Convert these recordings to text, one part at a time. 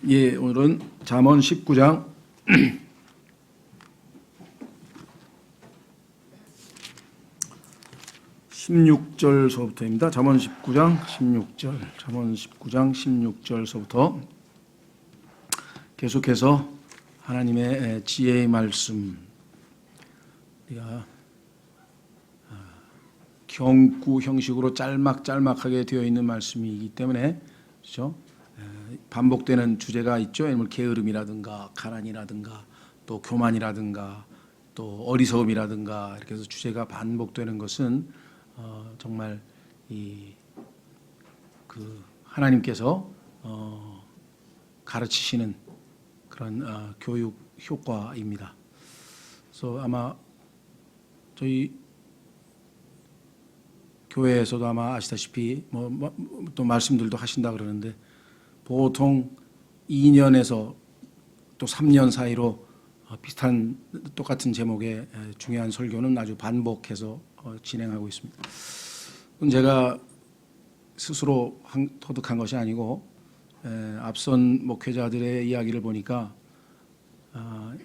예, 오늘은 잠언 19장 16절서부터입니다. 잠언 19장 16절서부터 계속해서 하나님의 지혜의 말씀, 우리가 경구 형식으로 짤막짤막하게 되어 있는 말씀이기 때문에, 그렇죠? 반복되는 주제가 있죠. 예를 들면 게으름이라든가 가난이라든가 또 교만이라든가 또 어리석음이라든가 이렇게 해서 주제가 반복되는 것은 정말 그 하나님께서 가르치시는 그런 교육 효과입니다. 그래서 아마 저희 교회에서도 아마 아시다시피 또 말씀들도 하신다 그러는데, 보통 2년에서 또 3년 사이로 비슷한 똑같은 제목의 중요한 설교는 아주 반복해서 진행하고 있습니다. 제가 스스로 터득한 것이 아니고 앞선 목회자들의 이야기를 보니까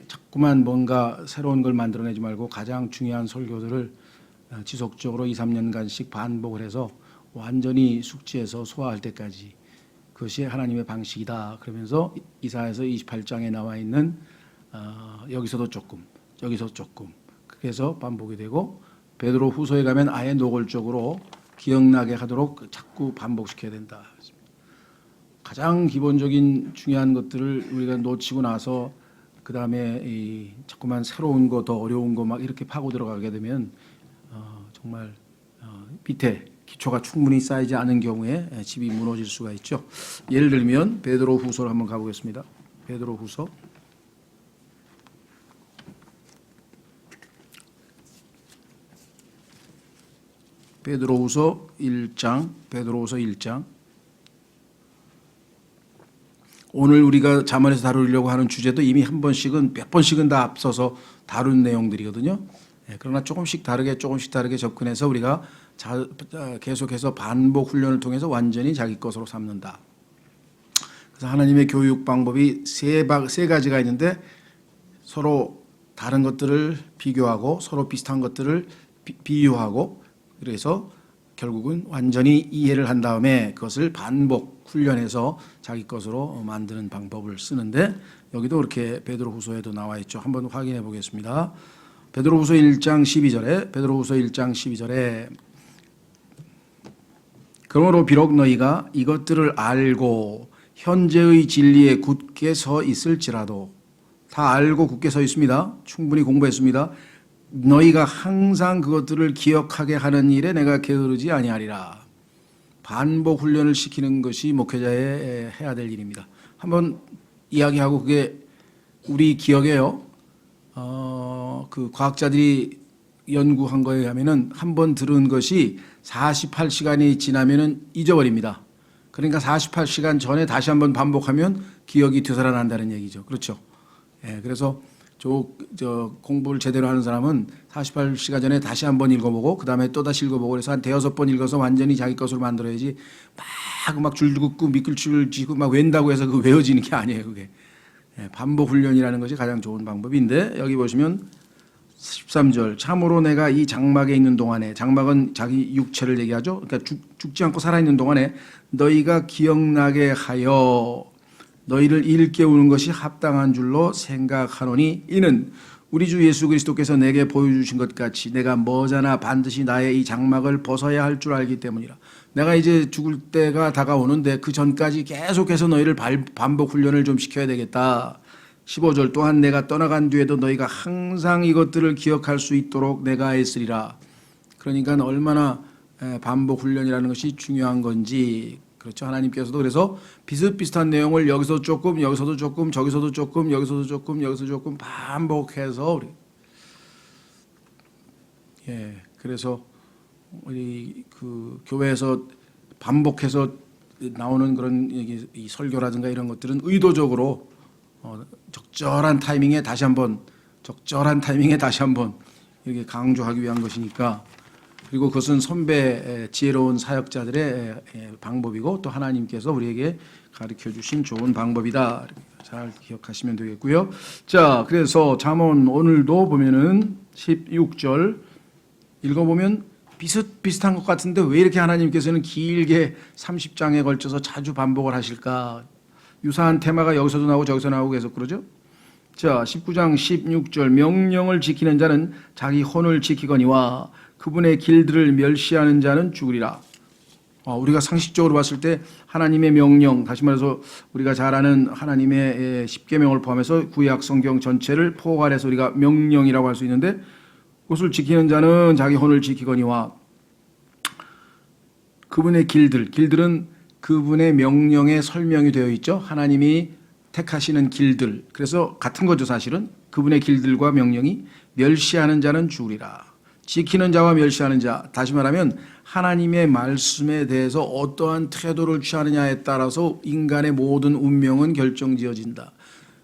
자꾸만 뭔가 새로운 걸 만들어내지 말고 가장 중요한 설교들을 지속적으로 2, 3년간씩 반복을 해서 완전히 숙지해서 소화할 때까지, 그것이 하나님의 방식이다. 그러면서 이사야서 28장에 나와 있는 여기서도 조금 여기서 조금 그렇게 해서 반복이 되고, 베드로 후서에 가면 아예 노골적으로 기억나게 하도록 자꾸 반복시켜야 된다. 가장 기본적인 중요한 것들을 우리가 놓치고 나서 그 다음에 자꾸만 새로운 거, 더 어려운 거 막 이렇게 파고 들어가게 되면 정말 밑에 기초가 충분히 쌓이지 않은 경우에 집이 무너질 수가 있죠. 예를 들면 베드로 후서를 한번 가보겠습니다. 베드로 후서 1장. 오늘 우리가 잠언에서 다루려고 하는 주제도 이미 한 번씩은, 몇 번씩은 다 앞서서 다룬 내용들이거든요. 그러나 조금씩 다르게 접근해서 우리가 계속해서 반복 훈련을 통해서 완전히 자기 것으로 삼는다. 그래서 하나님의 교육 방법이 세 가지가 있는데, 서로 다른 것들을 비교하고 서로 비슷한 것들을 비유하고, 그래서 결국은 완전히 이해를 한 다음에 그것을 반복 훈련해서 자기 것으로 만드는 방법을 쓰는데, 여기도 그렇게 베드로후서에도 나와 있죠. 한번 확인해 보겠습니다. 베드로후서 1장 12절에 그러므로 비록 너희가 이것들을 알고 현재의 진리에 굳게 서 있을지라도, 다 알고 굳게 서 있습니다. 충분히 공부했습니다. 너희가 항상 그것들을 기억하게 하는 일에 내가 게으르지 아니하리라. 반복 훈련을 시키는 것이 목회자의 해야 될 일입니다. 한번 이야기하고, 그게 우리 기억에요. 그 과학자들이 연구한 거에 의하면은 한 번 들은 것이 48시간이 지나면은 잊어버립니다. 그러니까 48시간 전에 다시 한번 반복하면 기억이 되살아난다는 얘기죠. 그렇죠? 그래서 저 공부를 제대로 하는 사람은 48시간 전에 다시 한번 읽어보고, 그 다음에 또 다시 읽어보고, 그래서 한 대여섯 번 읽어서 완전히 자기 것으로 만들어야지, 막 줄 긋고 미끌줄 쥐고 막 웬다고 해서 그 외워지는 게 아니에요. 그게 반복 훈련이라는 것이 가장 좋은 방법인데, 여기 보시면 13절, 참으로 내가 이 장막에 있는 동안에, 장막은 자기 육체를 얘기하죠. 그러니까 죽지 않고 살아있는 동안에 너희가 기억나게 하여 너희를 일깨우는 것이 합당한 줄로 생각하노니, 이는 우리 주 예수 그리스도께서 내게 보여주신 것 같이 내가 머지않아 반드시 나의 이 장막을 벗어야 할 줄 알기 때문이라. 내가 이제 죽을 때가 다가오는데 그 전까지 계속해서 너희를 반복 훈련을 좀 시켜야 되겠다. 15절, 또한 내가 떠나간 뒤에도 너희가 항상 이것들을 기억할 수 있도록 내가 애쓰리라. 그러니까 얼마나 반복 훈련이라는 것이 중요한 건지, 그렇죠. 하나님께서도 그래서 비슷비슷한 내용을 여기서 조금, 여기서도 조금, 저기서도 조금, 여기서도 조금, 여기서 조금 반복해서 우리 그래서 우리 그 교회에서 반복해서 나오는 그런 이 설교라든가 이런 것들은 의도적으로 적절한 타이밍에 다시 한번 이렇게 강조하기 위한 것이니까, 그리고 그것은 선배 지혜로운 사역자들의 방법이고 또 하나님께서 우리에게 가르쳐 주신 좋은 방법이다. 잘 기억하시면 되겠고요. 자, 그래서 잠언 오늘도 보면은 16절 읽어보면 비슷비슷한 것 같은데 왜 이렇게 하나님께서는 길게 30장에 걸쳐서 자주 반복을 하실까? 유사한 테마가 여기서도 나오고 저기서 나오고 계속 그러죠. 자, 19장 16절 명령을 지키는 자는 자기 혼을 지키거니와 그분의 길들을 멸시하는 자는 죽으리라. 우리가 상식적으로 봤을 때 하나님의 명령, 다시 말해서 우리가 잘 아는 하나님의 십계명을 포함해서 구약 성경 전체를 포괄해서 우리가 명령이라고 할 수 있는데 그것을 지키는 자는 자기 혼을 지키거니와 그분의 길들은 그분의 명령에 설명이 되어 있죠. 하나님이 택하시는 길들. 그래서 같은 거죠, 사실은. 그분의 길들과 명령이 멸시하는 자는 죽으리라. 지키는 자와 멸시하는 자. 다시 말하면 하나님의 말씀에 대해서 어떠한 태도를 취하느냐에 따라서 인간의 모든 운명은 결정지어진다.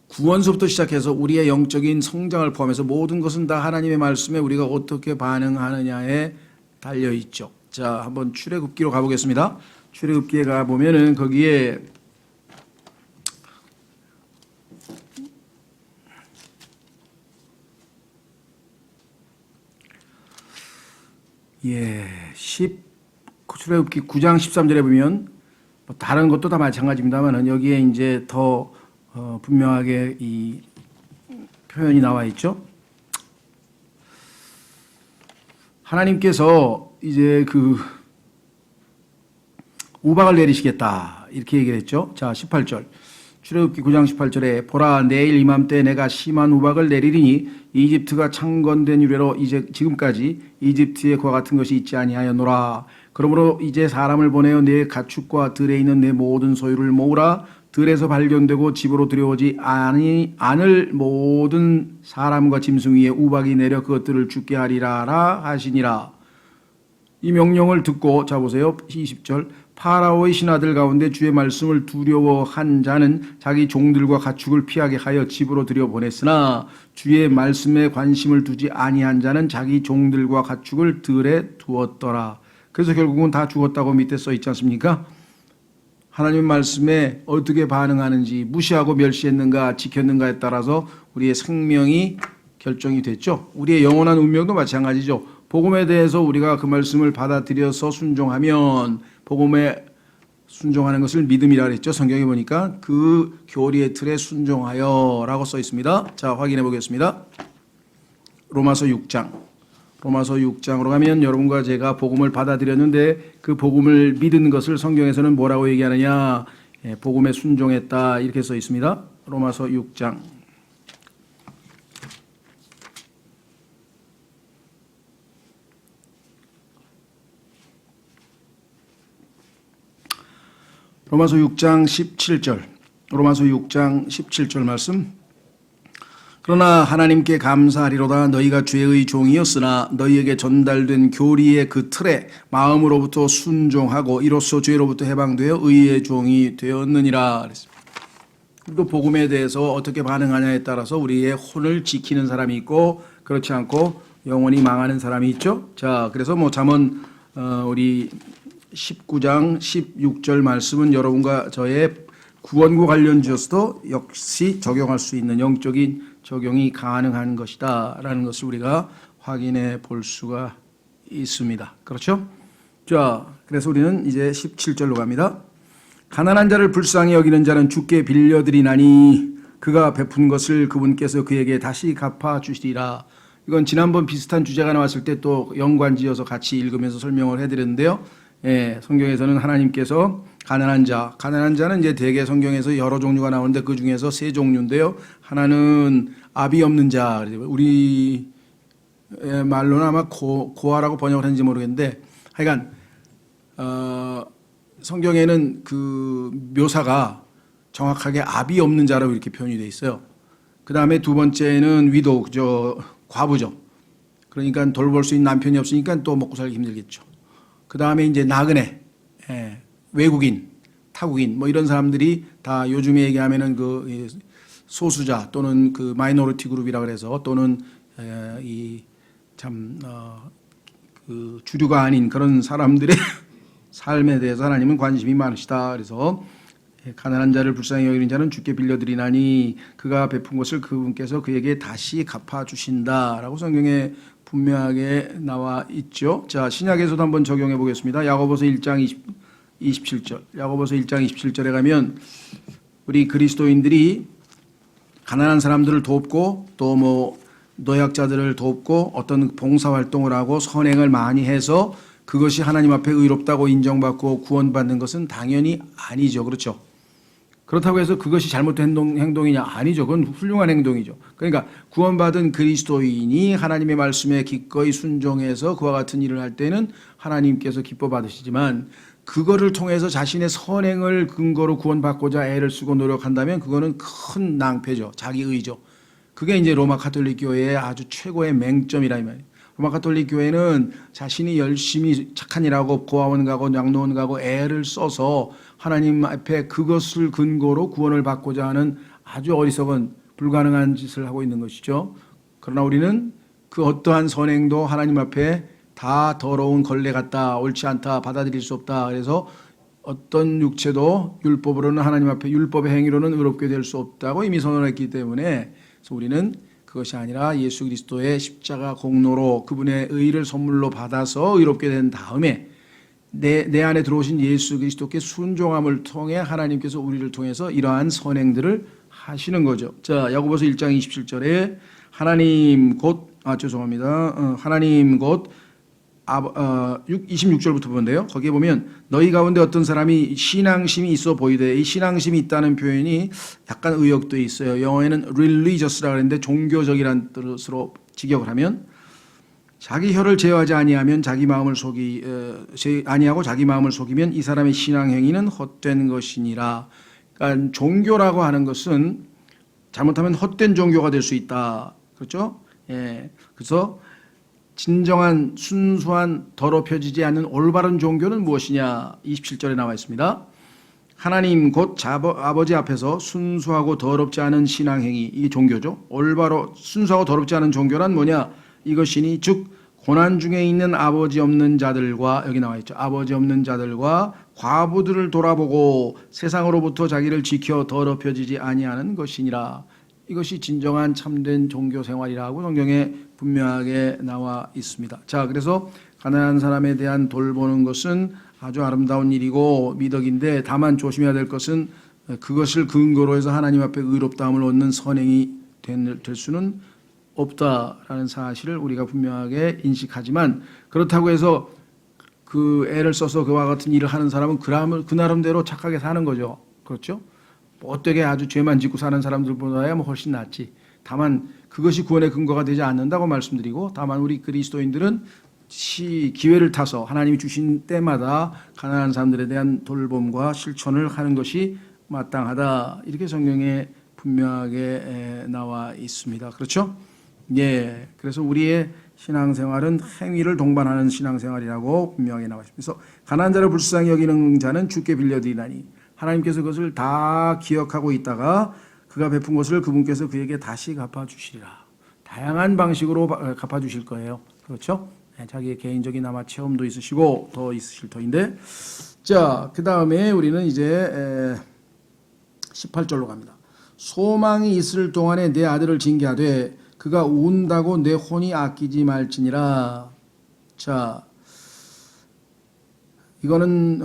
구원서부터 시작해서 우리의 영적인 성장을 포함해서 모든 것은 다 하나님의 말씀에 우리가 어떻게 반응하느냐에 달려 있죠. 자, 한번 출애굽기로 가보겠습니다. 출애굽기에 가보면은 거기에 출애굽기 9장 13절에 보면 뭐 다른 것도 다 마찬가지입니다만 여기에 이제 더 분명하게 이 표현이 나와 있죠. 하나님께서 이제 그 우박을 내리시겠다 이렇게 얘기를 했죠. 자, 18절 출애굽기 9장 18절에 보라 내일 이맘때 내가 심한 우박을 내리리니 이집트가 창건된 이래로 이제 지금까지 이집트에 그와 같은 것이 있지 아니하였노라. 그러므로 이제 사람을 보내어 내 가축과 들에 있는 내 모든 소유를 모으라. 들에서 발견되고 집으로 들여오지 않을 모든 사람과 짐승 위에 우박이 내려 그것들을 죽게 하리라 하시니라. 이 명령을 듣고 자 보세요. 20절 파라오의 신하들 가운데 주의 말씀을 두려워한 자는 자기 종들과 가축을 피하게 하여 집으로 들여보냈으나 주의 말씀에 관심을 두지 아니한 자는 자기 종들과 가축을 들에 두었더라. 그래서 결국은 다 죽었다고 밑에 써 있지 않습니까? 하나님 말씀에 어떻게 반응하는지 무시하고 멸시했는가 지켰는가에 따라서 우리의 생명이 결정이 됐죠. 우리의 영원한 운명도 마찬가지죠. 복음에 대해서 우리가 그 말씀을 받아들여서 순종하면 복음에 순종하는 것을 믿음이라 그랬죠. 성경에 보니까 그 교리의 틀에 순종하여라고 써 있습니다. 자, 확인해 보겠습니다. 로마서 6장으로 가면 여러분과 제가 복음을 받아들였는데 그 복음을 믿은 것을 성경에서는 뭐라고 얘기하느냐? 복음에 순종했다 이렇게 써 있습니다. 로마서 6장. 로마서 6장 17절 말씀. 그러나 하나님께 감사하리로다. 너희가 죄의 종이었으나 너희에게 전달된 교리의 그 틀에 마음으로부터 순종하고 이로써 죄로부터 해방되어 의의 종이 되었느니라. 또 복음에 대해서 어떻게 반응하냐에 따라서 우리의 혼을 지키는 사람이 있고 그렇지 않고 영원히 망하는 사람이 있죠. 자, 그래서 뭐 잠언 우리 19장 16절 말씀은 여러분과 저의 구원과 관련지어서도 역시 적용할 수 있는 영적인 적용이 가능한 것이다 라는 것을 우리가 확인해 볼 수가 있습니다. 그렇죠? 자, 그래서 우리는 이제 17절로 갑니다. 가난한 자를 불쌍히 여기는 자는 주께 빌려드리나니 그가 베푼 것을 그분께서 그에게 다시 갚아주시리라. 이건 지난번 비슷한 주제가 나왔을 때 또 연관지어서 같이 읽으면서 설명을 해드렸는데요. 성경에서는 하나님께서 가난한 자는 이제 대개 성경에서 여러 종류가 나오는데 그 중에서 세 종류인데요. 하나는 압이 없는 자, 우리 말로는 아마 고아라고 번역을 했는지 모르겠는데 하여간 성경에는 그 묘사가 정확하게 압이 없는 자라고 이렇게 표현이 돼 있어요. 그 다음에 두 번째는 위도, 과부죠. 그러니까 돌볼 수 있는 남편이 없으니까 또 먹고 살기 힘들겠죠. 그 다음에 이제 나그네, 외국인, 타국인, 뭐 이런 사람들이 다 요즘에 얘기하면은 그 소수자 또는 그 마이너리티 그룹이라 그래서 또는 그 그 주류가 아닌 그런 사람들의 삶에 대해서 하나님은 관심이 많으시다. 그래서 가난한 자를 불쌍히 여기는 자는 주께 빌려드리나니 그가 베푼 것을 그분께서 그에게 다시 갚아주신다라고 성경에 분명하게 나와 있죠. 자, 신약에서도 한번 적용해 보겠습니다. 야고보서 1장 27절. 야고보서 1장 27절에 가면 우리 그리스도인들이 가난한 사람들을 돕고 또 뭐 노약자들을 돕고 어떤 봉사활동을 하고 선행을 많이 해서 그것이 하나님 앞에 의롭다고 인정받고 구원받는 것은 당연히 아니죠. 그렇죠? 그렇다고 해서 그것이 잘못된 행동이냐? 아니죠. 그건 훌륭한 행동이죠. 그러니까 구원받은 그리스도인이 하나님의 말씀에 기꺼이 순종해서 그와 같은 일을 할 때는 하나님께서 기뻐 받으시지만 그거를 통해서 자신의 선행을 근거로 구원받고자 애를 쓰고 노력한다면 그거는 큰 낭패죠. 자기의죠. 그게 이제 로마 가톨릭 교회의 아주 최고의 맹점이라 이 말이에요. 로마 가톨릭 교회는 자신이 열심히 착한 일하고 고아원 가고 양로원 가고 애를 써서 하나님 앞에 그것을 근거로 구원을 받고자 하는 아주 어리석은 불가능한 짓을 하고 있는 것이죠. 그러나 우리는 그 어떠한 선행도 하나님 앞에 다 더러운 걸레 같다, 옳지 않다, 받아들일 수 없다. 그래서 어떤 육체도 율법으로는 하나님 앞에 율법의 행위로는 의롭게 될 수 없다고 이미 선언했기 때문에 그래서 우리는 그것이 아니라 예수 그리스도의 십자가 공로로 그분의 의를 선물로 받아서 의롭게 된 다음에 내 안에 들어오신 예수 그리스도께 순종함을 통해 하나님께서 우리를 통해서 이러한 선행들을 하시는 거죠. 자, 야고보서 1장 27절에 하나님 곧 하나님 곧 26절부터 보는데요. 거기에 보면 너희 가운데 어떤 사람이 신앙심이 있어 보이되 이 신앙심이 있다는 표현이 약간 의역도 있어요. 영어에는 religious라고 하는데 종교적이라는 뜻으로 직역을 하면 자기 혀를 제어하지 아니하면 자기 마음을 아니하고 자기 마음을 속이면 이 사람의 신앙 행위는 헛된 것이니라. 그러니까 종교라고 하는 것은 잘못하면 헛된 종교가 될 수 있다. 그렇죠? 예. 그래서 진정한 순수한 더럽혀지지 않는 올바른 종교는 무엇이냐? 27절에 나와 있습니다. 하나님 곧 아버지 앞에서 순수하고 더럽지 않은 신앙행위, 이게 종교죠. 올바로 순수하고 더럽지 않은 종교란 뭐냐? 이것이니 즉 고난 중에 있는 아버지 없는 자들과, 여기 나와 있죠. 아버지 없는 자들과 과부들을 돌아보고 세상으로부터 자기를 지켜 더럽혀지지 아니하는 것이니라. 이것이 진정한 참된 종교 생활이라고 성경에 분명하게 나와 있습니다. 자, 그래서 가난한 사람에 대한 돌보는 것은 아주 아름다운 일이고 미덕인데 다만 조심해야 될 것은 그것을 근거로 해서 하나님 앞에 의롭다함을 얻는 선행이 될 수는 없다라는 사실을 우리가 분명하게 인식하지만 그렇다고 해서 그 애를 써서 그와 같은 일을 하는 사람은 그 나름대로 착하게 사는 거죠. 그렇죠? 못되게 아주 죄만 짓고 사는 사람들보다야 뭐 훨씬 낫지. 다만 그것이 구원의 근거가 되지 않는다고 말씀드리고 다만 우리 그리스도인들은 기회를 타서 하나님이 주신 때마다 가난한 사람들에 대한 돌봄과 실천을 하는 것이 마땅하다. 이렇게 성경에 분명하게 나와 있습니다. 그렇죠? 예. 그래서 우리의 신앙생활은 행위를 동반하는 신앙생활이라고 분명하게 나와 있습니다. 그래서 가난한 자를 불쌍히 여기는 자는 주께 빌려드리나니 하나님께서 그것을 다 기억하고 있다가 그가 베푼 것을 그분께서 그에게 다시 갚아주시리라. 다양한 방식으로 갚아주실 거예요. 그렇죠? 자기의 개인적인 아마 체험도 있으시고 더 있으실 터인데 자, 그 다음에 우리는 이제 18절로 갑니다. 소망이 있을 동안에 내 아들을 징계하되 그가 운다고 내 혼이 아끼지 말지니라. 자, 이거는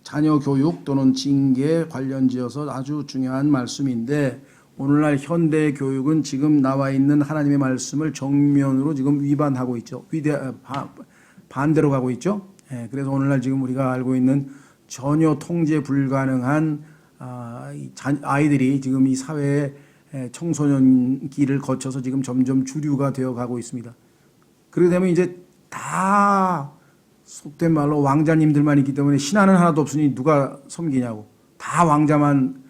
자녀 교육 또는 징계 관련지어서 아주 중요한 말씀인데 오늘날 현대 교육은 지금 나와 있는 하나님의 말씀을 정면으로 지금 위반하고 있죠. 반대로 가고 있죠. 예, 그래서 오늘날 지금 우리가 알고 있는 전혀 통제 불가능한 아이들이 지금 이 사회에 청소년기를 거쳐서 지금 점점 주류가 되어 가고 있습니다. 그렇게 되면 이제 다 속된 말로 왕자님들만 있기 때문에 신하는 하나도 없으니 누가 섬기냐고. 다 왕자만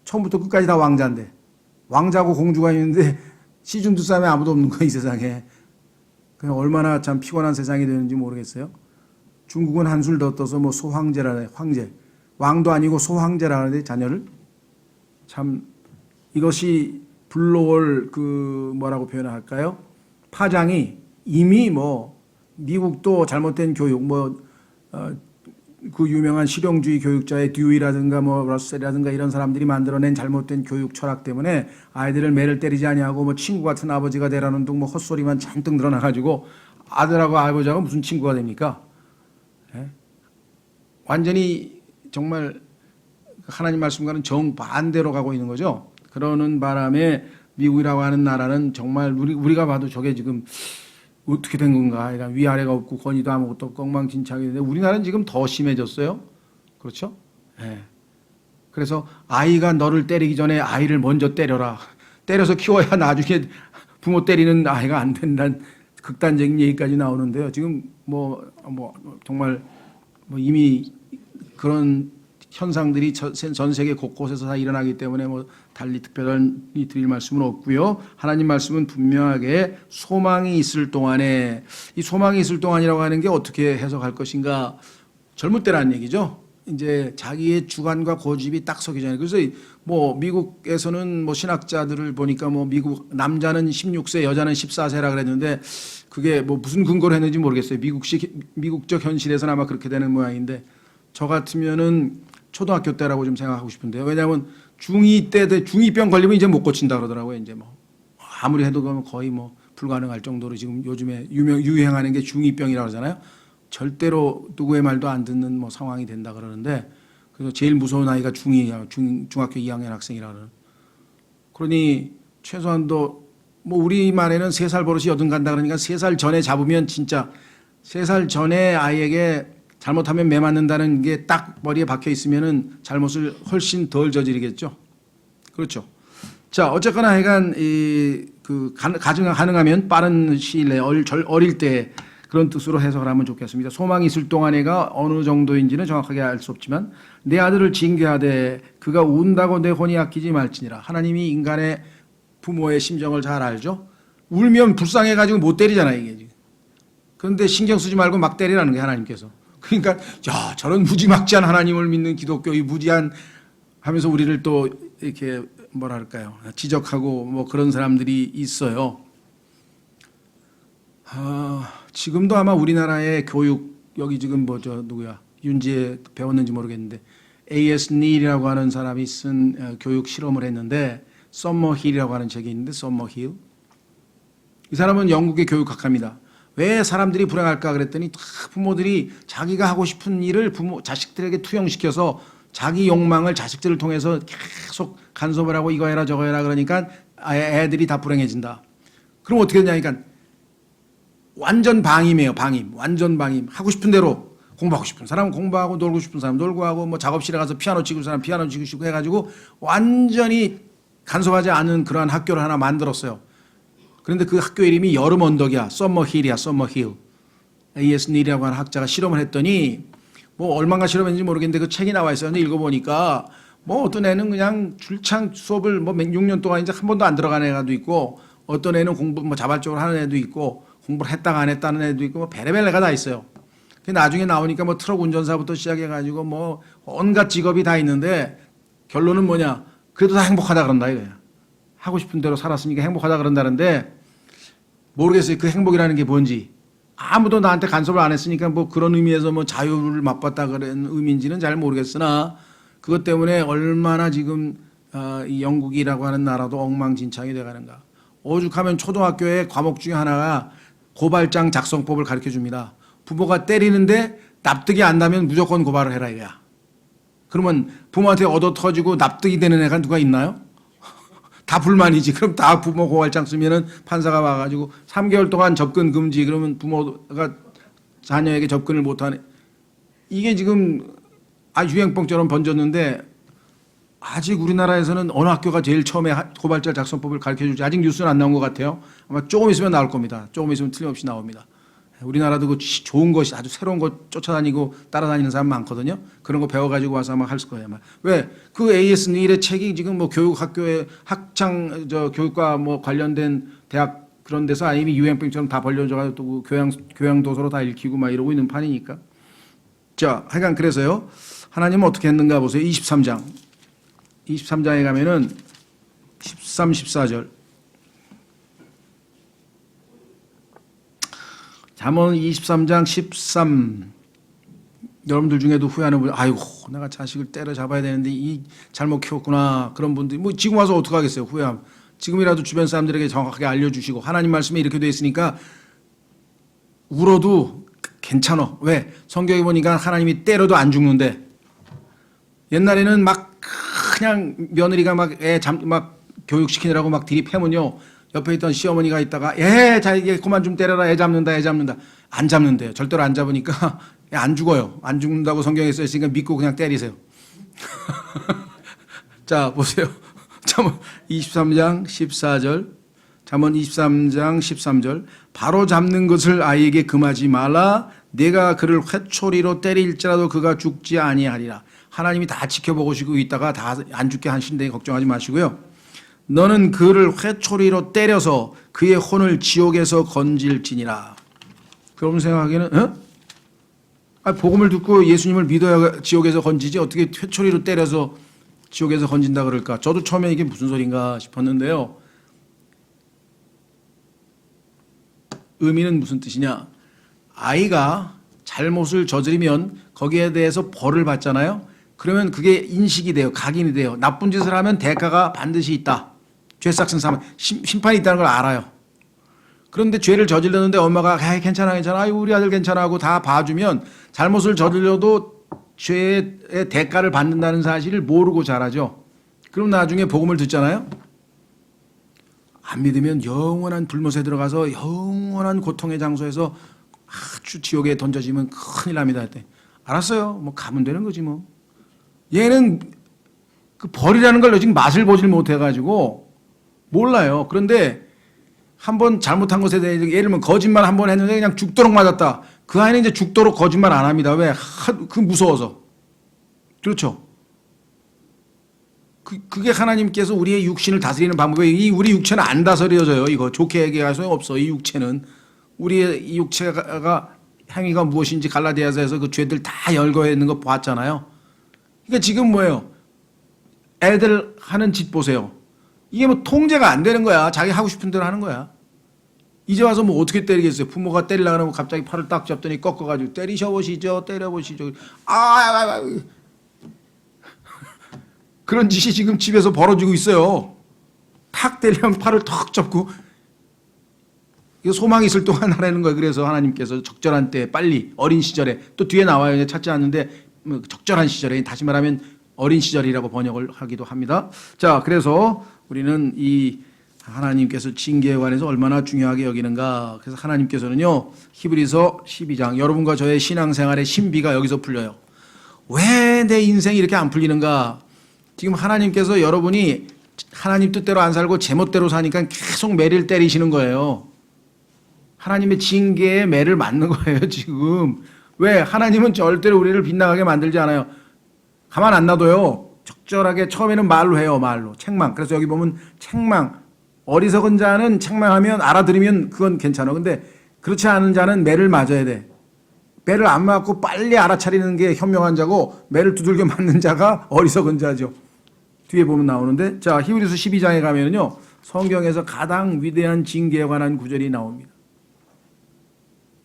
처음부터 끝까지 다 왕자인데 왕자고 공주가 있는데 시중두 싸움에 아무도 없는 거야 이 세상에. 그냥 얼마나 참 피곤한 세상이 되는지 모르겠어요. 중국은 한술 더 떠서 뭐 소황제라 해. 황제. 왕도 아니고 소황제라 하는데 자녀를 참 이것이 불러올 그 뭐라고 표현할까요? 파장이 이미 뭐 미국도 잘못된 교육, 그 유명한 실용주의 교육자의 듀이라든가 러셀이라든가 이런 사람들이 만들어낸 잘못된 교육 철학 때문에 아이들을 매를 때리지 아니하고 친구 같은 아버지가 되라는 둥 헛소리만 잔뜩 늘어나가지고 아들하고 아버지하고 무슨 친구가 됩니까? 예? 완전히 정말 하나님 말씀과는 정반대로 가고 있는 거죠. 그러는 바람에 미국이라고 하는 나라는 정말 우리가 봐도 저게 지금 어떻게 된 건가? 그러니까 위아래가 없고 권위도 아무것도 없고 엉망진창이 되는데 우리나라는 지금 더 심해졌어요. 그렇죠? 예. 그래서 아이가 너를 때리기 전에 아이를 먼저 때려라. 때려서 키워야 나중에 부모 때리는 아이가 안 된다는 극단적인 얘기까지 나오는데요. 지금 정말 이미 그런 현상들이 전 세계 곳곳에서 다 일어나기 때문에 달리 특별히 드릴 말씀은 없고요. 하나님 말씀은 분명하게 소망이 있을 동안에, 이 소망이 있을 동안이라고 하는 게 어떻게 해석할 것인가? 젊을 때라는 얘기죠. 이제 자기의 주관과 고집이 딱 서기 전에. 그래서 미국에서는 신학자들을 보니까 미국 남자는 16세, 여자는 14세라 그랬는데 그게 무슨 근거로 했는지 모르겠어요. 미국적 현실에서는 아마 그렇게 되는 모양인데 저 같으면은 초등학교 때라고 좀 생각하고 싶은데요. 왜냐하면 중2 때 중2병 걸리면 이제 못 고친다 그러더라고요. 이제 아무리 해도 거의 불가능할 정도로 지금 요즘에 유행하는 게 중2병이라고 그러잖아요. 절대로 누구의 말도 안 듣는 상황이 된다 그러는데 그래서 제일 무서운 아이가 중학교 2학년 학생이라 그러는. 그러니 최소한도 우리 말에는 3살 버릇이 여든 간다 그러니까 3살 전에 잡으면 진짜 3살 전에 아이에게 잘못하면 매 맞는다는 게 딱 머리에 박혀 있으면은 잘못을 훨씬 덜 저지르겠죠. 그렇죠. 자, 어쨌거나 하여간 가능하면 빠른 시일 내에 어릴 때 그런 뜻으로 해석을 하면 좋겠습니다. 소망이 있을 동안에가 어느 정도인지는 정확하게 알 수 없지만 내 아들을 징계하되 그가 운다고 내 혼이 아끼지 말지니라. 하나님이 인간의 부모의 심정을 잘 알죠. 울면 불쌍해가지고 못 때리잖아요, 이게 지금. 그런데 신경 쓰지 말고 막 때리라는 게 하나님께서. 그러니까 저런 무지막지한 하나님을 믿는 기독교 이 무지한 하면서 우리를 또 이렇게 지적하고 그런 사람들이 있어요. 지금도 아마 우리나라의 교육 여기 지금 누구야 윤지에 배웠는지 모르겠는데 A.S. 닐이라고 하는 사람이 쓴 교육 실험을 했는데 썸머힐이라고 하는 책이 있는데 썸머힐 이 사람은 영국의 교육학자입니다. 왜 사람들이 불행할까 그랬더니 부모들이 자기가 하고 싶은 일을 자식들에게 투영시켜서 자기 욕망을 자식들을 통해서 계속 간섭을 하고 이거 해라 저거 해라 그러니까 애들이 다 불행해진다. 그럼 어떻게 되냐니까 완전 방임이에요. 방임. 완전 방임. 하고 싶은 대로 공부하고 싶은 사람은 공부하고 놀고 싶은 사람 놀고 하고 작업실에 가서 피아노 치고 사람 피아노 치고 싶고 해가지고 완전히 간섭하지 않은 그러한 학교를 하나 만들었어요. 그런데 그 학교 이름이 여름 언덕이야. 썸머힐이야. 썸머힐. A.S. 닐이라고 하는 학자가 실험을 했더니 얼마나 실험했는지 모르겠는데 그 책이 나와 있었는데 읽어보니까 어떤 애는 그냥 줄창 수업을 6년 동안 이제 한 번도 안 들어간 애도 있고 어떤 애는 공부 자발적으로 하는 애도 있고 공부를 했다가 안 했다는 애도 있고 베레벨 애가 다 있어요. 나중에 나오니까 트럭 운전사부터 시작해가지고 온갖 직업이 다 있는데 결론은 뭐냐? 그래도 다 행복하다 그런다 이거야. 하고 싶은 대로 살았으니까 행복하다 그런다는데 모르겠어요. 그 행복이라는 게 뭔지. 아무도 나한테 간섭을 안 했으니까 그런 의미에서 자유를 맛봤다 그런 의미인지는 잘 모르겠으나 그것 때문에 얼마나 지금 이 영국이라고 하는 나라도 엉망진창이 돼가는가. 오죽하면 초등학교의 과목 중에 하나가 고발장 작성법을 가르쳐 줍니다. 부모가 때리는데 납득이 안 나면 무조건 고발을 해라 이거야. 그러면 부모한테 얻어 터지고 납득이 되는 애가 누가 있나요? 다 불만이지. 그럼 다 부모 고발장 쓰면은 판사가 와가지고 3개월 동안 접근 금지. 그러면 부모가 자녀에게 접근을 못하네. 이게 지금 유행병처럼 번졌는데 아직 우리나라에서는 어느 학교가 제일 처음에 고발장 작성법을 가르쳐줄지 아직 뉴스는 안 나온 것 같아요. 아마 조금 있으면 나올 겁니다. 조금 있으면 틀림없이 나옵니다. 우리나라도 그 좋은 것이 아주 새로운 것 쫓아다니고 따라다니는 사람 많거든요. 그런 거 배워가지고 와서 아마 할 거예요. 아마. 왜? 그 A.S. 닐의 책이 지금 교육학교에 교육과 관련된 대학 그런 데서 이미 유행병처럼 다 벌려져가지고 또 교양 도서로 다 읽히고 이러고 있는 판이니까. 자, 하여간 그래서요. 하나님은 어떻게 했는가 보세요. 23장에 가면은 13, 14절. 잠언 23장 13. 여러분들 중에도 후회하는 분, 아이고, 내가 자식을 때려잡아야 되는데 이 잘못 키웠구나. 그런 분들이 뭐 지금 와서 어떡하겠어요. 후회함. 지금이라도 주변 사람들에게 정확하게 알려주시고 하나님 말씀에 이렇게 돼 있으니까 울어도 괜찮아. 왜? 성경에 보니까 하나님이 때려도 안 죽는데 옛날에는 막 그냥 며느리가 막 교육시키느라고 막 들이패면요. 옆에 있던 시어머니가 있다가 자 이게 그만 좀 때려라. 애 잡는다. 안 잡는데요. 절대로 안 잡으니까 안 죽어요. 안 죽는다고 성경에 써 있으니까 믿고 그냥 때리세요. 자 보세요. 잠언 23장 14절. 잠언 23장 13절. 바로 잡는 것을 아이에게 금하지 말라. 내가 그를 회초리로 때릴지라도 그가 죽지 아니하리라. 하나님이 다 지켜보고 있다가 다 안 죽게 하신다니 걱정하지 마시고요. 너는 그를 회초리로 때려서 그의 혼을 지옥에서 건질지니라. 그럼 생각하기에는 복음을 듣고 예수님을 믿어야 지옥에서 건지지 어떻게 회초리로 때려서 지옥에서 건진다 그럴까? 저도 처음에 이게 무슨 소린가 싶었는데요. 의미는 무슨 뜻이냐? 아이가 잘못을 저지르면 거기에 대해서 벌을 받잖아요. 그러면 그게 인식이 돼요. 각인이 돼요. 나쁜 짓을 하면 대가가 반드시 있다. 죄 싹슨 사람 심판이 있다는 걸 알아요. 그런데 죄를 저질렀는데 엄마가 괜찮아 아유 우리 아들 괜찮아 하고 다 봐주면 잘못을 저질러도 죄의 대가를 받는다는 사실을 모르고 자라죠. 그럼 나중에 복음을 듣잖아요. 안 믿으면 영원한 불못에 들어가서 영원한 고통의 장소에서 아주 지옥에 던져지면 큰일 납니다. 했대. 알았어요. 뭐 가면 되는 거지 뭐. 얘는 그 벌이라는 걸 지금 맛을 보질 못해가지고 몰라요. 그런데 한번 잘못한 것에 대해 예를 들면 거짓말 한번 했는데 그냥 죽도록 맞았다. 그 아이는 이제 죽도록 거짓말 안 합니다. 왜? 그 무서워서. 그렇죠. 그게 하나님께서 우리의 육신을 다스리는 방법이에요. 이 우리 육체는 안 다스려져요. 이거 좋게 얘기할 소용없어. 이 육체는 우리의 이 육체가 행위가 무엇인지 갈라디아서에서 그 죄들 다 열거해 있는 거 봤잖아요. 그러니까 지금 뭐예요? 애들 하는 짓 보세요. 이게 뭐 통제가 안 되는 거야. 자기 하고 싶은 대로 하는 거야. 이제 와서 뭐 어떻게 때리겠어요? 부모가 때리려고 하면 갑자기 팔을 딱 잡더니 꺾어가지고 때리셔보시죠. 때려보시죠. 그런 짓이 지금 집에서 벌어지고 있어요. 탁 때리면 팔을 턱 잡고 이거 소망이 있을 동안 하라는 거예요. 그래서 하나님께서 적절한 때 빨리 어린 시절에 또 뒤에 나와요. 찾지 않는데 적절한 시절에 다시 말하면 어린 시절이라고 번역을 하기도 합니다. 자, 그래서 우리는 이 하나님께서 징계에 관해서 얼마나 중요하게 여기는가. 그래서 하나님께서는요. 히브리서 12장 여러분과 저의 신앙생활의 신비가 여기서 풀려요. 왜 내 인생이 이렇게 안 풀리는가. 지금 하나님께서 여러분이 하나님 뜻대로 안 살고 제멋대로 사니까 계속 매를 때리시는 거예요. 하나님의 징계에 매를 맞는 거예요 지금. 왜? 하나님은 절대로 우리를 빗나가게 만들지 않아요. 가만 안 놔둬요. 적절하게 처음에는 말로 해요. 말로. 책망. 그래서 여기 보면 책망. 어리석은 자는 책망하면 알아들으면 그건 괜찮아. 근데 그렇지 않은 자는 매를 맞아야 돼. 매를 안 맞고 빨리 알아차리는 게 현명한 자고 매를 두들겨 맞는 자가 어리석은 자죠. 뒤에 보면 나오는데 자 히브리서 12장에 가면은요. 성경에서 가장 위대한 징계에 관한 구절이 나옵니다.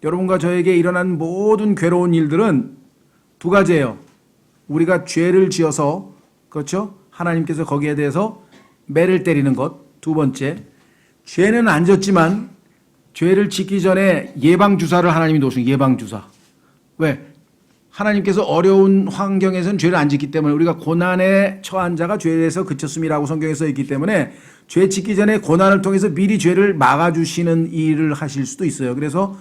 여러분과 저에게 일어난 모든 괴로운 일들은 두 가지예요. 우리가 죄를 지어서 그렇죠? 하나님께서 거기에 대해서 매를 때리는 것. 두 번째, 죄는 안 졌지만 죄를 짓기 전에 예방주사를 하나님이 놓으신 예방주사. 왜? 하나님께서 어려운 환경에서는 죄를 안 짓기 때문에 우리가 고난에 처한 자가 죄에서 그쳤음이라고 성경에 써 있기 때문에 죄 짓기 전에 고난을 통해서 미리 죄를 막아주시는 일을 하실 수도 있어요. 그래서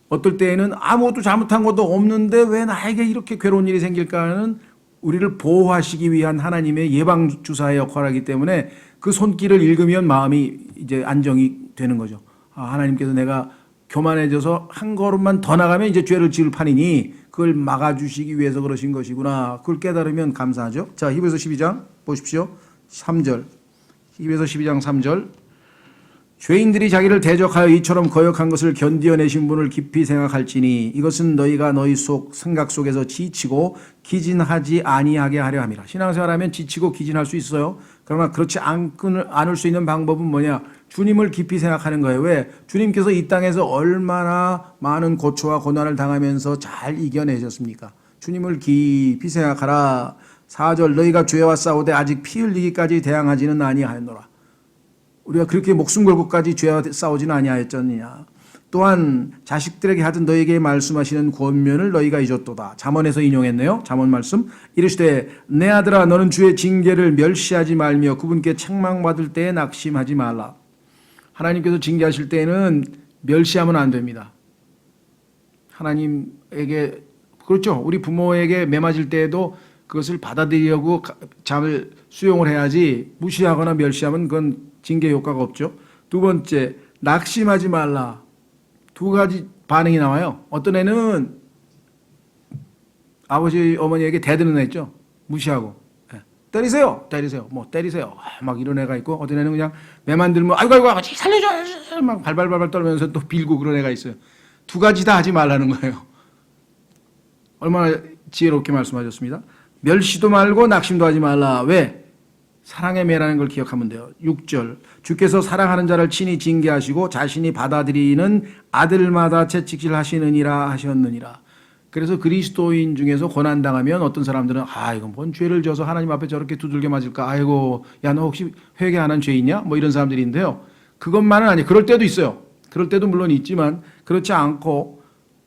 어떨 때에는 아무것도 잘못한 것도 없는데 왜 나에게 이렇게 괴로운 일이 생길까 하는 우리를 보호하시기 위한 하나님의 예방주사의 역할을 하기 때문에 그 손길을 읽으면 마음이 이제 안정이 되는 거죠. 하나님께서 내가 교만해져서 한 걸음만 더 나가면 이제 죄를 지을 판이니 그걸 막아주시기 위해서 그러신 것이구나. 그걸 깨달으면 감사하죠. 자, 히브리서 12장 보십시오. 3절. 히브리서 12장 3절. 죄인들이 자기를 대적하여 이처럼 거역한 것을 견디어내신 분을 깊이 생각할지니 이것은 너희가 너희 생각 속에서 지치고 기진하지 아니하게 하려 함이라. 신앙생활하면 지치고 기진할 수 있어요. 그러나 그렇지 않을 수 있는 방법은 뭐냐? 주님을 깊이 생각하는 거예요. 왜? 주님께서 이 땅에서 얼마나 많은 고초와 고난을 당하면서 잘 이겨내셨습니까? 주님을 깊이 생각하라. 4절 너희가 죄와 싸우되 아직 피 흘리기까지 대항하지는 아니하였노라. 우리가 그렇게 목숨 걸고까지 죄와 싸우지는 아니하였느냐. 또한 자식들에게 하던 너희에게 말씀하시는 권면을 너희가 잊었도다. 잠언에서 인용했네요. 잠언 말씀. 이르시되 내 아들아 너는 주의 징계를 멸시하지 말며 그분께 책망받을 때에 낙심하지 말라. 하나님께서 징계하실 때에는 멸시하면 안 됩니다. 하나님에게 그렇죠. 우리 부모에게 매맞을 때에도 그것을 받아들이려고 잘 수용을 해야지 무시하거나 멸시하면 그건 징계 효과가 없죠. 두 번째, 낙심하지 말라. 두 가지 반응이 나와요. 어떤 애는 아버지 어머니에게 대드는 애 있죠. 무시하고 때리세요, 때리세요, 뭐 때리세요. 막 이런 애가 있고 어떤 애는 그냥 매만 들면 아이고 아버지 살려줘 막 발발발발 떨면서 또 빌고 그런 애가 있어요. 두 가지 다 하지 말라는 거예요. 얼마나 지혜롭게 말씀하셨습니다. 멸시도 말고 낙심도 하지 말라. 왜? 사랑의 매라는 걸 기억하면 돼요. 6절 주께서 사랑하는 자를 친히 징계하시고 자신이 받아들이는 아들마다 채찍질하시느니라 하셨느니라. 그래서 그리스도인 중에서 고난당하면 어떤 사람들은 이건 뭔 죄를 져서 하나님 앞에 저렇게 두들겨 맞을까. 아이고 야 너 혹시 회개 안 한 죄 있냐? 뭐 이런 사람들이 있는데요. 그것만은 아니에요. 그럴 때도 있어요. 그럴 때도 물론 있지만 그렇지 않고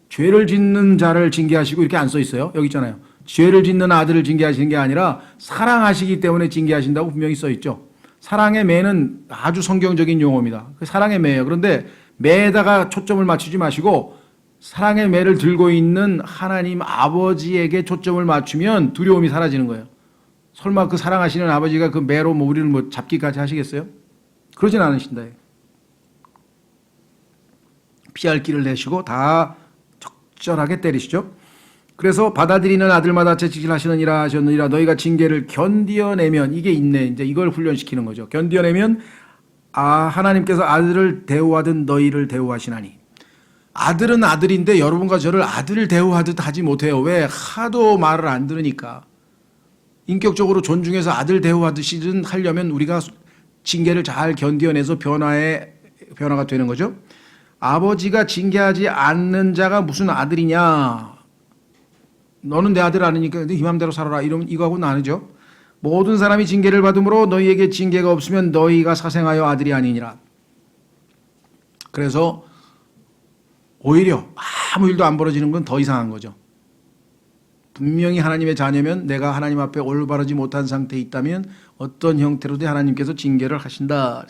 죄를 짓는 자를 징계하시고 이렇게 안 써 있어요. 여기 있잖아요. 죄를 짓는 아들을 징계하시는 게 아니라 사랑하시기 때문에 징계하신다고 분명히 써 있죠. 사랑의 매는 아주 성경적인 용어입니다. 사랑의 매예요. 그런데 매에다가 초점을 맞추지 마시고 사랑의 매를 들고 있는 하나님 아버지에게 초점을 맞추면 두려움이 사라지는 거예요. 설마 그 사랑하시는 아버지가 그 매로 뭐 우리를 뭐 잡기까지 하시겠어요? 그러진 않으신다. 피할 길을 내시고 다 적절하게 때리시죠. 그래서 받아들이는 아들마다 채찍질하시느니라 하셨느니라. 너희가 징계를 견디어내면 이게 있네. 이제 이걸 훈련시키는 거죠. 견디어내면 하나님께서 아들을 대우하듯 너희를 대우하시나니. 아들은 아들인데 여러분과 저를 아들을 대우하듯 하지 못해요. 왜? 하도 말을 안 들으니까. 인격적으로 존중해서 아들 대우하듯이든 하려면 우리가 징계를 잘 견디어내서 변화가 되는 거죠. 아버지가 징계하지 않는 자가 무슨 아들이냐. 너는 내 아들 아니니까 네 맘대로 살아라. 이러면 이거하고는 아니죠. 모든 사람이 징계를 받음으로 너희에게 징계가 없으면 너희가 사생하여 아들이 아니니라. 그래서 오히려 아무 일도 안 벌어지는 건 더 이상한 거죠. 분명히 하나님의 자녀면 내가 하나님 앞에 올바르지 못한 상태에 있다면 어떤 형태로든 하나님께서 징계를 하신다.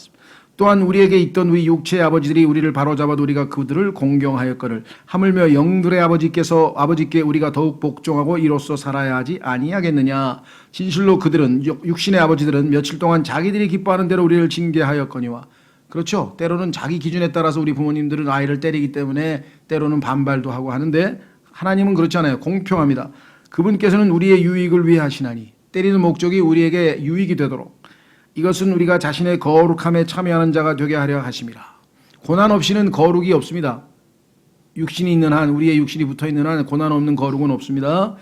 또한 우리에게 있던 우리 육체의 아버지들이 우리를 바로잡아도 우리가 그들을 공경하였거늘 하물며 영들의 아버지께 우리가 더욱 복종하고 이로써 살아야 하지 아니하겠느냐. 진실로 그들은 육신의 아버지들은 며칠 동안 자기들이 기뻐하는 대로 우리를 징계하였거니와. 그렇죠. 때로는 자기 기준에 따라서 우리 부모님들은 아이를 때리기 때문에 때로는 반발도 하고 하는데 하나님은 그렇지 않아요. 공평합니다. 그분께서는 우리의 유익을 위해 하시나니 때리는 목적이 우리에게 유익이 되도록 이것은 우리가 자신의 거룩함에 참여하는 자가 되게 하려 하심이라. 고난 없이는 거룩이 없습니다. 육신이 있는 한, 우리의 육신이 붙어있는 한 고난 없는 거룩은 없습니다.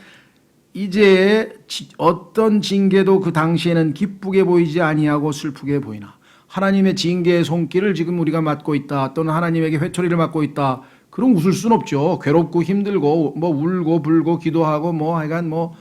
이제 어떤 징계도 그 당시에는 기쁘게 보이지 아니하고 슬프게 보이나. 하나님의 징계의 손길을 지금 우리가 맡고 있다. 또는 하나님에게 회초리를 맡고 있다. 그럼 웃을 순 없죠. 괴롭고 힘들고 뭐 울고 불고 기도하고 뭐 하여간 뭐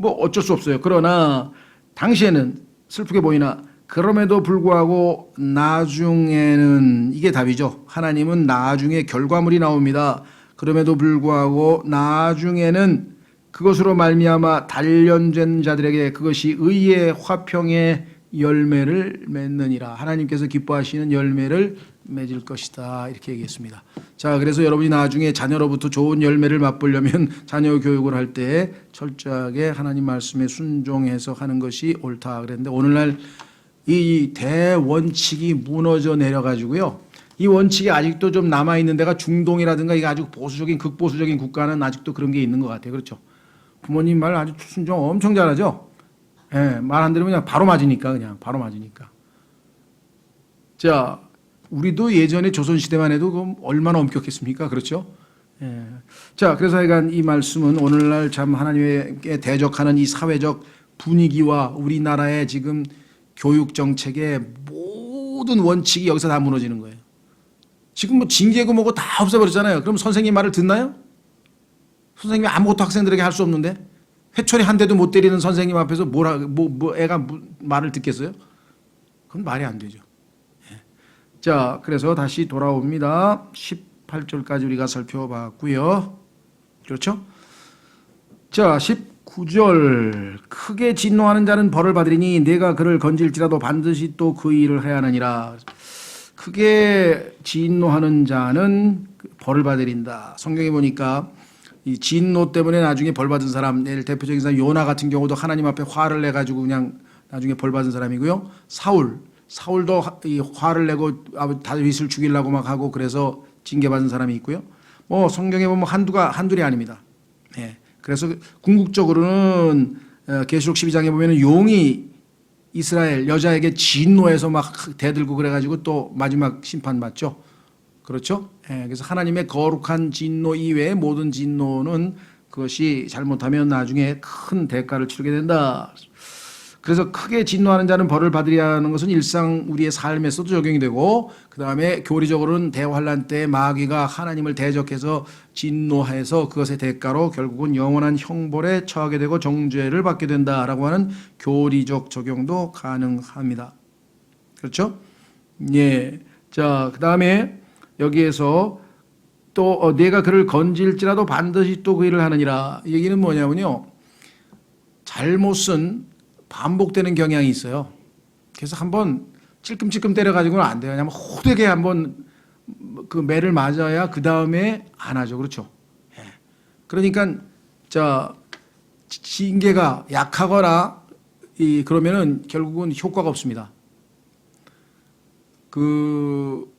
어쩔 수 없어요. 그러나 당시에는 슬프게 보이나 그럼에도 불구하고 나중에는 이게 답이죠. 하나님은 나중에 결과물이 나옵니다. 그럼에도 불구하고 나중에는 그것으로 말미암아 단련된 자들에게 그것이 의의 화평의 열매를 맺느니라. 하나님께서 기뻐하시는 열매를 맺을 것이다. 이렇게 얘기했습니다. 자, 그래서 여러분이 나중에 자녀로부터 좋은 열매를 맛보려면 자녀 교육을 할 때 철저하게 하나님 말씀에 순종해서 하는 것이 옳다 그랬는데 오늘날 이 대원칙이 무너져 내려가지고요. 이 원칙이 아직도 좀 남아있는 데가 중동이라든가 이게 아주 보수적인 극보수적인 국가는 아직도 그런 게 있는 것 같아요. 그렇죠. 부모님 말 아주 순종 엄청 잘하죠. 예, 말 안 들으면 그냥 바로 맞으니까 바로 맞으니까. 자, 우리도 예전에 조선시대만 해도 그럼 얼마나 엄격했습니까? 그렇죠? 예. 자, 그래서 하여간 이 말씀은 오늘날 참 하나님께 대적하는 이 사회적 분위기와 우리나라의 지금 교육 정책의 모든 원칙이 여기서 다 무너지는 거예요. 지금 뭐 징계고 뭐고 다 없애버렸잖아요. 그럼 선생님 말을 듣나요? 선생님이 아무것도 학생들에게 할 수 없는데 회초리 한 대도 못 때리는 선생님 앞에서 애가 말을 듣겠어요? 그건 말이 안 되죠. 자, 그래서 다시 돌아옵니다. 18절까지 우리가 살펴봤고요. 그렇죠? 자, 19절. 크게 진노하는 자는 벌을 받으리니 내가 그를 건질지라도 반드시 또 그 일을 해야 하느니라. 크게 진노하는 자는 벌을 받으린다. 성경에 보니까 이 진노 때문에 나중에 벌 받은 사람, 예를 대표적인 사람 요나 같은 경우도 하나님 앞에 화를 내 가지고 그냥 나중에 벌 받은 사람이고요. 사울도 이 화를 내고 다윗을 죽이려고 막 하고 그래서 징계받은 사람이 있고요. 뭐 성경에 보면 한둘이 아닙니다. 예. 그래서 궁극적으로는 계시록 12장에 보면은 용이 이스라엘 여자에게 진노해서 막 대들고 그래가지고 또 마지막 심판 받죠. 그렇죠? 예. 그래서 하나님의 거룩한 진노 이외의 모든 진노는 그것이 잘못하면 나중에 큰 대가를 치르게 된다. 그래서 크게 진노하는 자는 벌을 받으리라는 것은 일상 우리의 삶에서도 적용이 되고 그 다음에 교리적으로는 대환란 때 마귀가 하나님을 대적해서 진노해서 그것의 대가로 결국은 영원한 형벌에 처하게 되고 정죄를 받게 된다라고 하는 교리적 적용도 가능합니다. 그렇죠? 예. 자, 그 다음에 여기에서 또 내가 그를 건질지라도 반드시 또 그 일을 하느니라. 이 얘기는 뭐냐면요. 잘못은 반복되는 경향이 있어요. 그래서 한번 찔끔찔끔 때려가지고는 안 돼요. 그냥 호되게 한번 그 매를 맞아야 그 다음에 안 하죠. 그렇죠? 예. 그러니까 징계가 약하거나 그러면은 결국은 효과가 없습니다.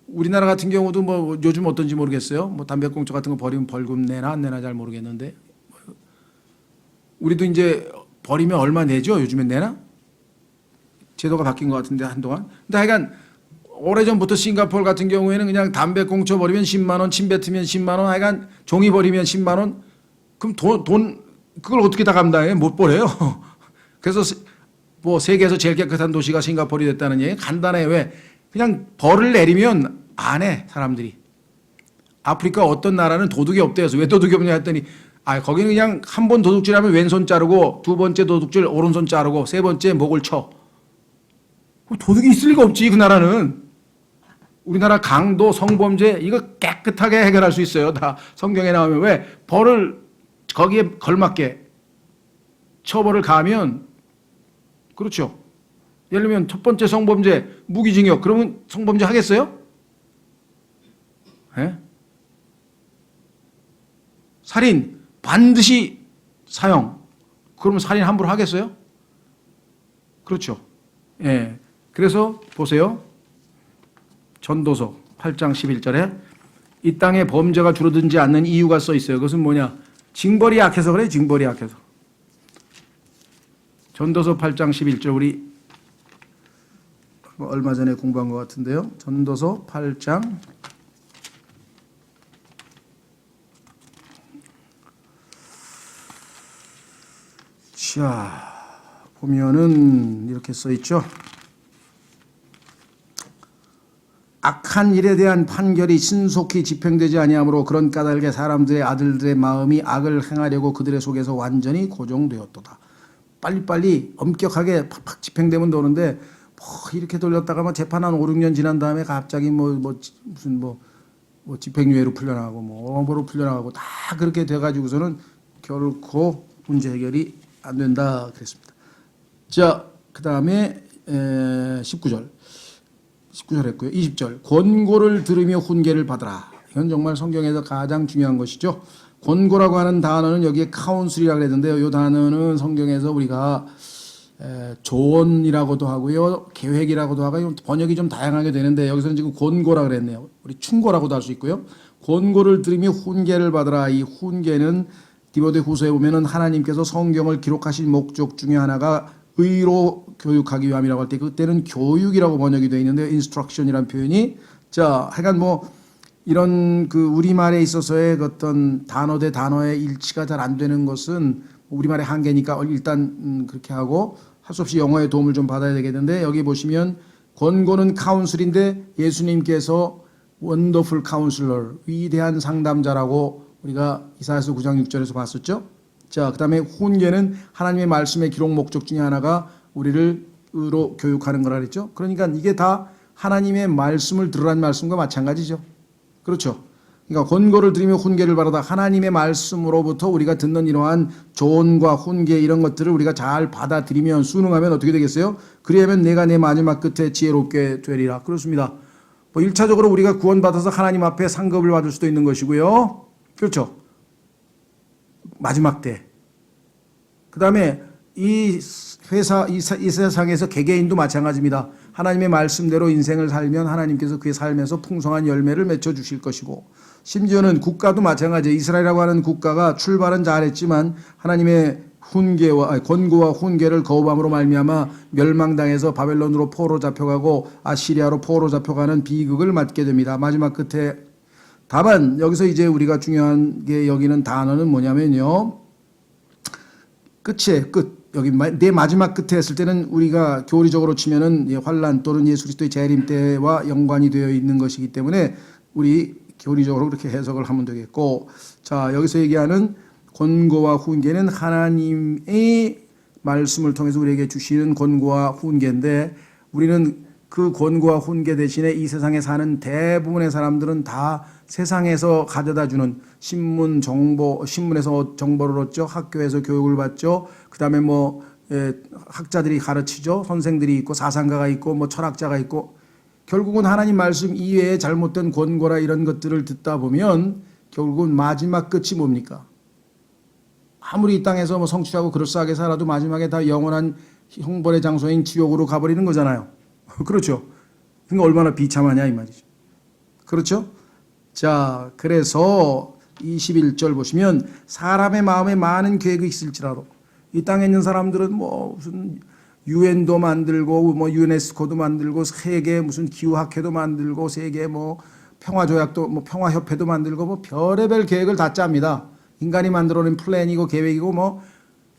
우리나라 같은 경우도 뭐 요즘 어떤지 모르겠어요. 뭐 담배꽁초 같은 거 버리면 벌금 내나 안 내나 잘 모르겠는데 우리도 이제 버리면 얼마 내죠? 요즘엔 내나? 제도가 바뀐 것 같은데 한동안. 근데 하여간 오래전부터 싱가포르 같은 경우에는 그냥 담배꽁초 버리면 10만 원, 침 뱉으면 10만 원, 하여간 종이 버리면 10만 원. 그럼 돈 그걸 어떻게 다 감당해? 못 버려요. 그래서 뭐 세계에서 제일 깨끗한 도시가 싱가포르이 됐다는 얘기 간단해. 왜? 그냥 벌을 내리면 안 해, 사람들이. 아프리카 어떤 나라는 도둑이 없대요. 왜 도둑이 없냐 했더니 거기는 그냥 한 번 도둑질하면 왼손 자르고 두 번째 도둑질 오른손 자르고 세 번째 목을 쳐. 도둑이 있을 리가 없지 그 나라는. 우리나라 강도 성범죄 이거 깨끗하게 해결할 수 있어요. 다 성경에 나오면. 왜? 벌을 거기에 걸맞게 처벌을 가하면 그렇죠. 예를 들면 첫 번째 성범죄 무기징역 그러면 성범죄 하겠어요? 예? 살인 반드시 사형. 그러면 살인 함부로 하겠어요? 그렇죠. 예. 그래서 보세요. 전도서 8장 11절에 이 땅에 범죄가 줄어들지 않는 이유가 써 있어요. 그것은 뭐냐? 징벌이 약해서 그래. 징벌이 약해서. 전도서 8장 11절 우리 얼마 전에 공부한 것 같은데요. 전도서 8장 자, 보면은 이렇게 써 있죠. 악한 일에 대한 판결이 신속히 집행되지 아니하므로 그런 까닭에 사람들의 아들들의 마음이 악을 행하려고 그들의 속에서 완전히 고정되었도다. 빨리빨리 엄격하게 팍팍 집행되면 되는데 이렇게 돌렸다가 뭐 재판 한 5, 6년 지난 다음에 갑자기 무슨 집행유예로 풀려나가고 뭐로 풀려나가고 다 그렇게 돼가지고서는 결코 문제 해결이 안 된다 그랬습니다. 자, 그 다음에 19절 했고요. 20절 권고를 들으며 훈계를 받으라. 이건 정말 성경에서 가장 중요한 것이죠. 권고라고 하는 단어는 여기에 카운슬이라고 그랬는데요. 이 단어는 성경에서 우리가 조언이라고도 하고요. 계획이라고도 하고 번역이 좀 다양하게 되는데 여기서는 지금 권고라고 그랬네요. 우리 충고라고도 할 수 있고요. 권고를 들으며 훈계를 받으라. 이 훈계는 디모데후서에 보면은 하나님께서 성경을 기록하신 목적 중에 하나가 의로 교육하기 위함이라고 할 때 그때는 교육이라고 번역이 되어 있는데요. 인스트럭션이라는 표현이 하여간 이런 우리말에 있어서의 어떤 단어 대 단어의 일치가 잘 안 되는 것은 우리말의 한계니까 일단 그렇게 하고 할 수 없이 영어의 도움을 좀 받아야 되겠는데 여기 보시면 권고는 카운슬인데 예수님께서 원더풀 카운슬러, 위대한 상담자라고 우리가 이사야서 9장 6절에서 봤었죠. 자, 그다음에 훈계는 하나님의 말씀의 기록 목적 중에 하나가 우리를 의로 교육하는 거라 그랬죠. 그러니까 이게 다 하나님의 말씀을 들으라는 말씀과 마찬가지죠. 그렇죠. 그러니까 권고를 들으며 훈계를 바라다 하나님의 말씀으로부터 우리가 듣는 이러한 조언과 훈계 이런 것들을 우리가 잘 받아들이면 순응하면 어떻게 되겠어요? 그리하면 내가 내 마지막 끝에 지혜롭게 되리라. 그렇습니다. 뭐 1차적으로 우리가 구원받아서 하나님 앞에 상급을 받을 수도 있는 것이고요. 그렇죠. 마지막 때. 그 다음에 이 세상에서 개개인도 마찬가지입니다. 하나님의 말씀대로 인생을 살면 하나님께서 그의 삶에서 풍성한 열매를 맺혀 주실 것이고, 심지어는 국가도 마찬가지예요. 이스라엘이라고 하는 국가가 출발은 잘했지만 하나님의 권고와 훈계를 거부함으로 말미암아 멸망당해서 바벨론으로 포로 잡혀가고 아시리아로 포로 잡혀가는 비극을 맞게 됩니다. 마지막 끝에. 다만 여기서 이제 우리가 중요한 게 여기는 단어는 뭐냐면요, 끝이에요. 끝. 여기 내 마지막 끝에 했을 때는 우리가 교리적으로 치면은 환란 또는 예수 그리스도의 재림 때와 연관이 되어 있는 것이기 때문에 우리 교리적으로 그렇게 해석을 하면 되겠고, 자, 여기서 얘기하는 권고와 훈계는 하나님의 말씀을 통해서 우리에게 주시는 권고와 훈계인데, 우리는 그 권고와 훈계 대신에 이 세상에 사는 대부분의 사람들은 다 세상에서 가져다 주는 신문 정보, 신문에서 정보를 얻죠. 학교에서 교육을 받죠. 그다음에 뭐 학자들이 가르치죠. 선생들이 있고 사상가가 있고 뭐 철학자가 있고, 결국은 하나님 말씀 이외에 잘못된 권고라 이런 것들을 듣다 보면 결국은 마지막 끝이 뭡니까? 아무리 이 땅에서 뭐 성취하고 그럴싸하게 살아도 마지막에 다 영원한 형벌의 장소인 지옥으로 가버리는 거잖아요. 그렇죠. 그러니까 얼마나 비참하냐 이 말이죠. 그렇죠? 자, 그래서 21절 보시면 사람의 마음에 많은 계획이 있을지라도, 이 땅에 있는 사람들은 뭐 무슨 유엔도 만들고 뭐 유네스코도 만들고 세계 무슨 기후학회도 만들고 세계 뭐 평화조약도 뭐 평화협회도 만들고 뭐 별의별 계획을 다 짭니다. 인간이 만들어낸 플랜이고 계획이고 뭐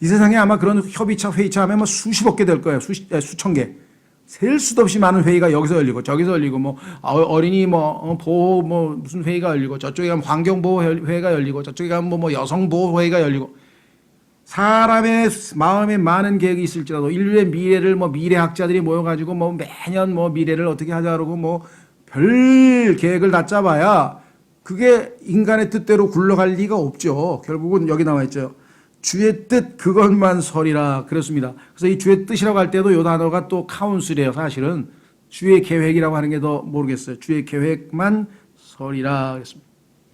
이 세상에 아마 그런 협의체 회의체 하면 뭐 수십억 개 될 거예요. 수천 개. 셀 수도 없이 많은 회의가 여기서 열리고 저기서 열리고 뭐 어린이 뭐 보호 뭐 무슨 회의가 열리고 저쪽에 가면 환경보호 회의가 열리고 저쪽에 가면 뭐 여성보호 회의가 열리고, 사람의 마음에 많은 계획이 있을지라도 인류의 미래를 뭐 미래학자들이 모여가지고 뭐 매년 뭐 미래를 어떻게 하자 그러고 뭐 별 계획을 다 짜봐야 그게 인간의 뜻대로 굴러갈 리가 없죠. 결국은 여기 나와 있죠. 주의 뜻 그것만 서리라 그렇습니다. 그래서 이 주의 뜻이라고 할 때도 이 단어가 또 카운슬이에요. 사실은 주의 계획이라고 하는 게 더 모르겠어요. 주의 계획만 서리라 그랬습니다.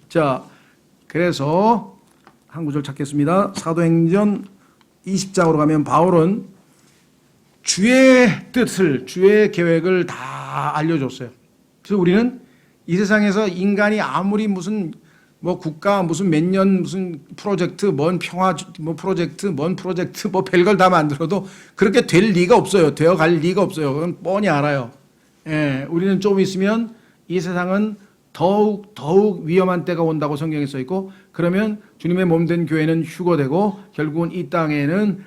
자, 그래서 한 구절 찾겠습니다. 사도행전 20장으로 가면 바울은 주의 뜻을, 주의 계획을 다 알려줬어요. 그래서 우리는 이 세상에서 인간이 아무리 무슨 뭐 국가 무슨 몇 년 무슨 프로젝트 뭔 평화 뭐 프로젝트 뭔 프로젝트 뭐 별걸 다 만들어도 그렇게 될 리가 없어요. 되어 갈 리가 없어요. 그건 뻔히 알아요. 예, 우리는 좀 있으면 이 세상은 더욱 위험한 때가 온다고 성경에 써 있고, 그러면 주님의 몸된 교회는 휴거되고 결국은 이 땅에는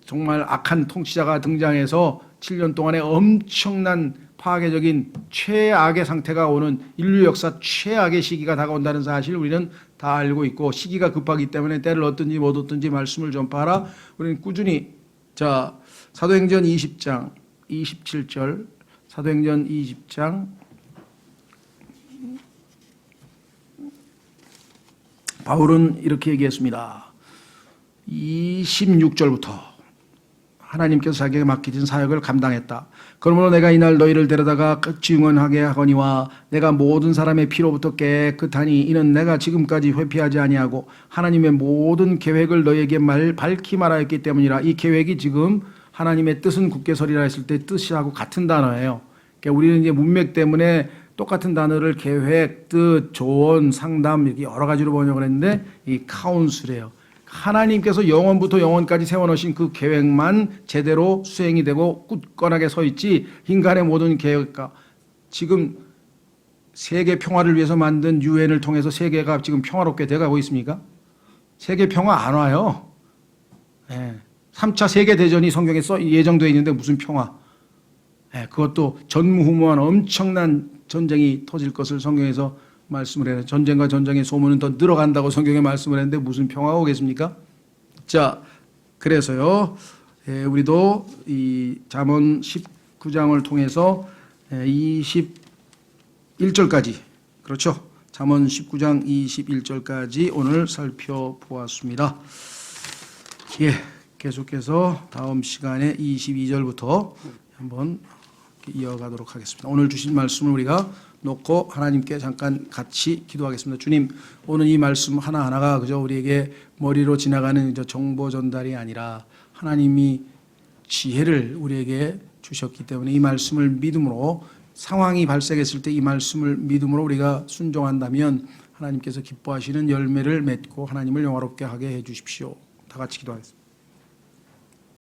정말 악한 통치자가 등장해서 7년 동안에 엄청난 파괴적인 최악의 상태가 오는, 인류 역사 최악의 시기가 다가온다는 사실 우리는 다 알고 있고, 시기가 급하기 때문에 때를 얻든지 못 얻든지 말씀을 전파하라. 우리는 꾸준히, 자, 사도행전 20장 27절, 사도행전 20장 바울은 이렇게 얘기했습니다. 26절부터 하나님께서 자기에게 맡기신 사역을 감당했다. 그러므로 내가 이날 너희를 데려다가 증언하게 하거니와 내가 모든 사람의 피로부터 깨끗하니 이는 내가 지금까지 회피하지 아니하고 하나님의 모든 계획을 너희에게 밝히 말하였기 때문이라. 이 계획이 지금 하나님의 뜻은 굳게 서리라 했을 때 뜻이하고 같은 단어예요. 그러니까 우리는 이제 문맥 때문에 똑같은 단어를 계획, 뜻, 조언, 상담 이렇게 여러 가지로 번역을 했는데 이 카운슬이에요. 하나님께서 영원부터 영원까지 세워놓으신 그 계획만 제대로 수행이 되고 굳건하게 서 있지, 인간의 모든 계획과 지금 세계 평화를 위해서 만든 유엔을 통해서 세계가 지금 평화롭게 돼가고 있습니까? 세계 평화 안 와요. 네. 3차 세계대전이 성경에 예정되어 있는데 무슨 평화. 그것도 전무후무한 엄청난 전쟁이 터질 것을 성경에서 말씀을 해요. 전쟁과 전쟁의 소문은 더 늘어간다고 성경에 말씀을 했는데 무슨 평화가 오겠습니까? 자, 그래서요, 우리도 이 잠언 19장을 통해서 21절까지, 그렇죠? 잠언 19장 21절까지 오늘 살펴보았습니다. 예, 계속해서 다음 시간에 22절부터 한번 이어가도록 하겠습니다. 오늘 주신 말씀을 우리가 놓고 하나님께 잠깐 같이 기도하겠습니다. 주님, 오늘 이 말씀 하나하나가 그저 우리에게 머리로 지나가는 정보 전달이 아니라 하나님이 지혜를 우리에게 주셨기 때문에 이 말씀을 믿음으로, 상황이 발생했을 때 이 말씀을 믿음으로 우리가 순종한다면 하나님께서 기뻐하시는 열매를 맺고 하나님을 영화롭게 하게 해 주십시오. 다 같이 기도하겠습니다.